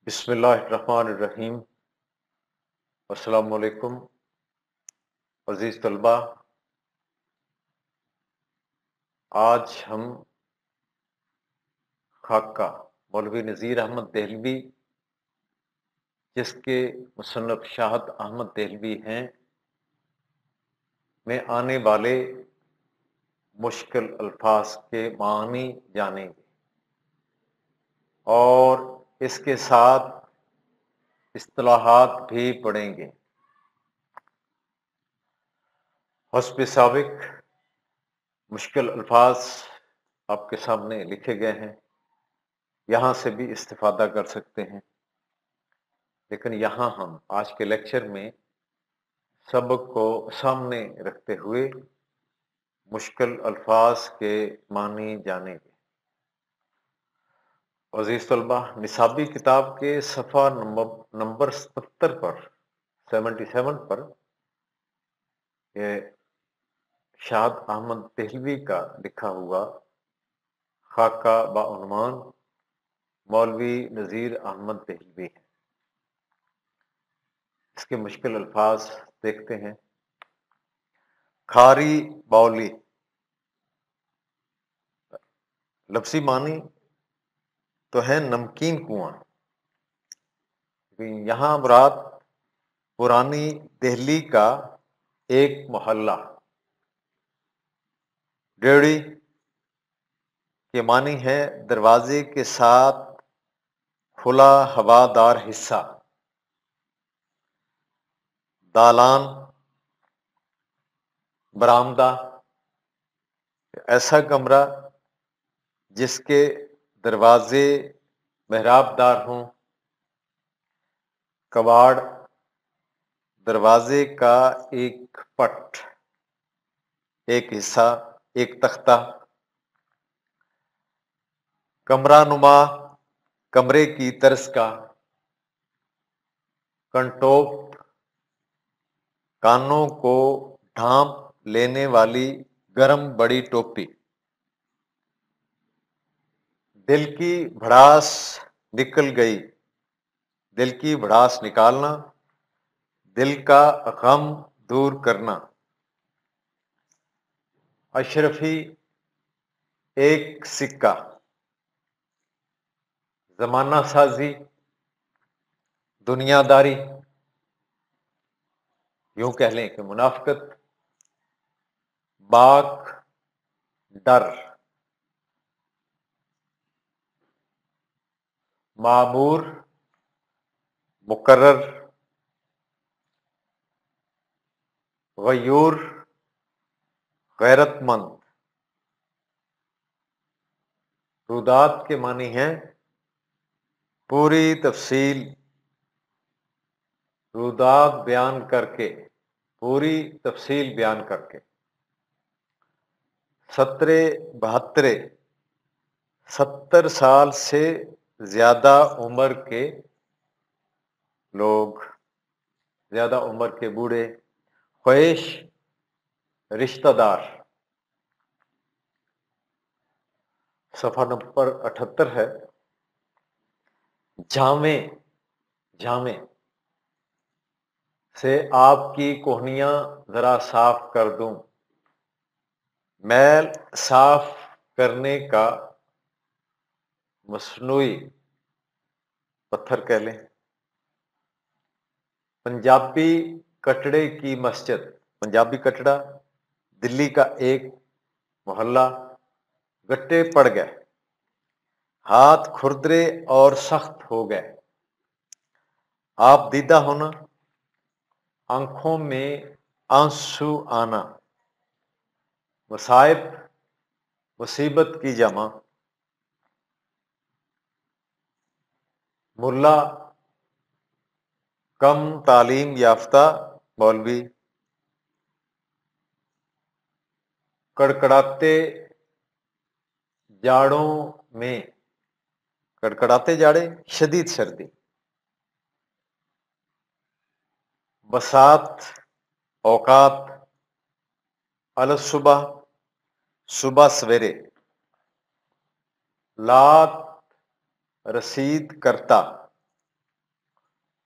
بسم اللہ الرحمن الرحیم۔ السلام علیکم عزیز طلبہ، آج ہم خاکہ مولوی نذیر احمد دہلوی، جس کے مصنف شاہد احمد دہلوی ہیں، میں آنے والے مشکل الفاظ کے معنی جانیں گے اور اس کے ساتھ اصطلاحات بھی پڑھیں گے۔ حسب سابق مشکل الفاظ آپ کے سامنے لکھے گئے ہیں، یہاں سے بھی استفادہ کر سکتے ہیں، لیکن یہاں ہم آج کے لیکچر میں سبق کو سامنے رکھتے ہوئے مشکل الفاظ کے معنی جانیں گے۔ عزیز طلبہ، نصابی کتاب کے صفحہ نمبر 77 پر یہ شاہد احمد دہلوی کا لکھا ہوا خاکہ بعنوان مولوی نذیر احمد دہلوی ہے۔ اس کے مشکل الفاظ دیکھتے ہیں۔ کھاری باولی، لفظی معنی تو ہے نمکین کنواں، یہاں مراد پرانی دہلی کا ایک محلہ۔ ڈیڑھی کے معنی ہے دروازے کے ساتھ کھلا ہوادار حصہ۔ دالان، برآمدہ، ایسا کمرہ جس کے دروازے محراب دار ہوں۔ کباڑ، دروازے کا ایک پٹ، ایک حصہ، ایک تختہ۔ کمرہ نما، کمرے کی طرز کا۔ کنٹوپ، کانوں کو ڈھانپ لینے والی گرم بڑی ٹوپی۔ دل کی بھڑاس نکل گئی، دل کی بھڑاس نکالنا، دل کا غم دور کرنا۔ اشرفی، ایک سکہ۔ زمانہ سازی، دنیا داری، یوں کہہ لیں کہ منافقت۔ باک، ڈر۔ معمور، مقرر۔ غیور، غیرت مند۔ رودات کے معنی ہیں پوری تفصیل، رودات بیان کر کے، پوری تفصیل بیان کر کے۔ سترے بہترے، 70 سال سے زیادہ عمر کے لوگ، زیادہ عمر کے بوڑھے۔ خواہش، رشتہ دار۔ صفحہ نمبر 78 ہے۔ جامع، جامع سے آپ کی کوہنیاں ذرا صاف کر دوں۔ میل صاف کرنے کا مصنوعی پتھر کہہ لیں۔ پنجابی کٹڑے کی مسجد، پنجابی کٹڑا دلی کا ایک محلہ۔ گٹے پڑ گئے، ہاتھ کھردرے اور سخت ہو گئے۔ آپ دیدہ ہونا، آنکھوں میں آنسو آنا۔ مصائب، مصیبت کی جمع۔ ملا، کم تعلیم یافتہ مولوی۔ کڑکڑاتے جاڑوں میں، کڑکڑاتے جاڑے شدید سردی۔ بساط، اوقات۔ الصبح، صبح سویرے۔ لات، رسید کرتا۔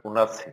79,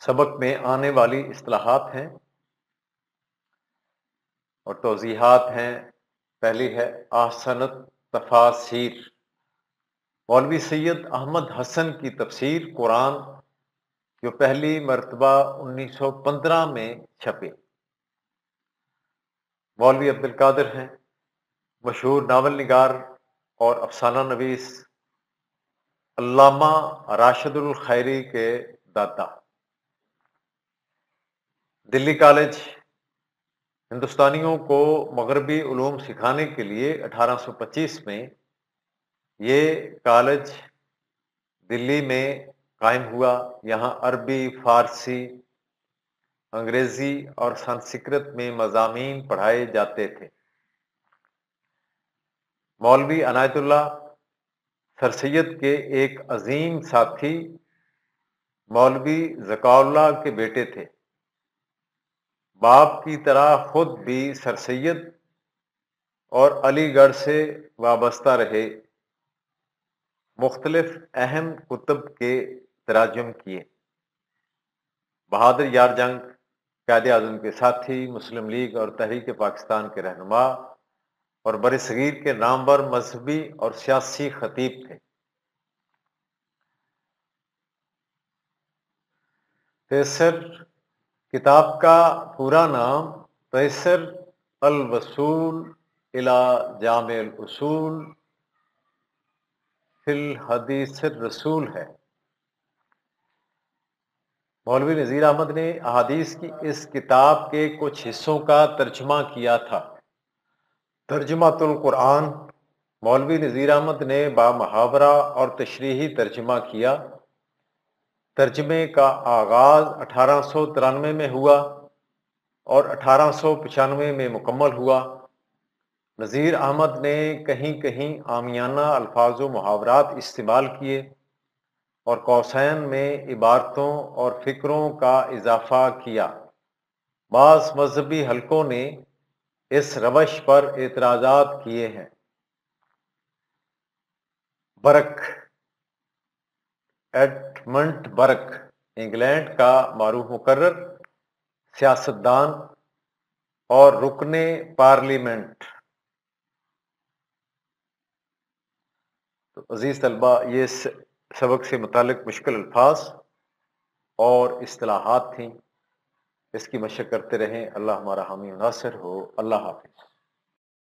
سبق میں آنے والی اصطلاحات ہیں اور توضیحات ہیں۔ پہلی ہے احسنت تفاسیر، مولوی سید احمد حسن کی تفسیر قرآن جو پہلی مرتبہ 1915 میں چھپے۔ مولوی عبد القادر ہیں، مشہور ناول نگار اور افسانہ نویس، علامہ راشد الخیری کے دادا۔ دلی کالج ہندوستانیوں کو مغربی علوم سکھانے کے لیے 1825 میں یہ کالج دلی میں قائم ہوا۔ یہاں عربی، فارسی، انگریزی اور سنسکرت میں مضامین پڑھائے جاتے تھے۔ مولوی عنایت اللہ سر سید کے ایک عظیم ساتھی مولوی ذکاء اللہ کے بیٹے تھے۔ باپ کی طرح خود بھی سر سید اور علی گڑھ سے وابستہ رہے۔ مختلف اہم کتب کے تراجم کیے۔ بہادر یار جنگ، قائد اعظم کے ساتھی، مسلم لیگ اور تحریک پاکستان کے رہنما اور برصغیر کے نامور مذہبی اور سیاسی خطیب تھے۔ تیسر کتاب کا پورا نام تیسر الوصول الی جامع الاصول فی الحدیث الرسول ہے۔ مولوی نذیر احمد نے احادیث کی اس کتاب کے کچھ حصوں کا ترجمہ کیا تھا۔ ترجمۃ القرآن، مولوی نذیر احمد نے بامحاورہ اور تشریحی ترجمہ کیا۔ ترجمے کا آغاز 1893 میں ہوا اور 1895 میں مکمل ہوا۔ نذیر احمد نے کہیں کہیں عامیانہ الفاظ و محاورات استعمال کیے اور قوسین میں عبارتوں اور فکروں کا اضافہ کیا۔ بعض مذہبی حلقوں نے اس روش پر اعتراضات کیے ہیں۔ برک، ایڈمنڈ برک، انگلینڈ کا معروف مقرر، سیاستدان اور رکن پارلیمنٹ۔ تو عزیز طلبہ، یہ سبق سے متعلق مشکل الفاظ اور اصطلاحات تھیں۔ اس کی مشق کرتے رہیں۔ اللہ ہمارا حامی و ناصر ہو۔ اللہ حافظ۔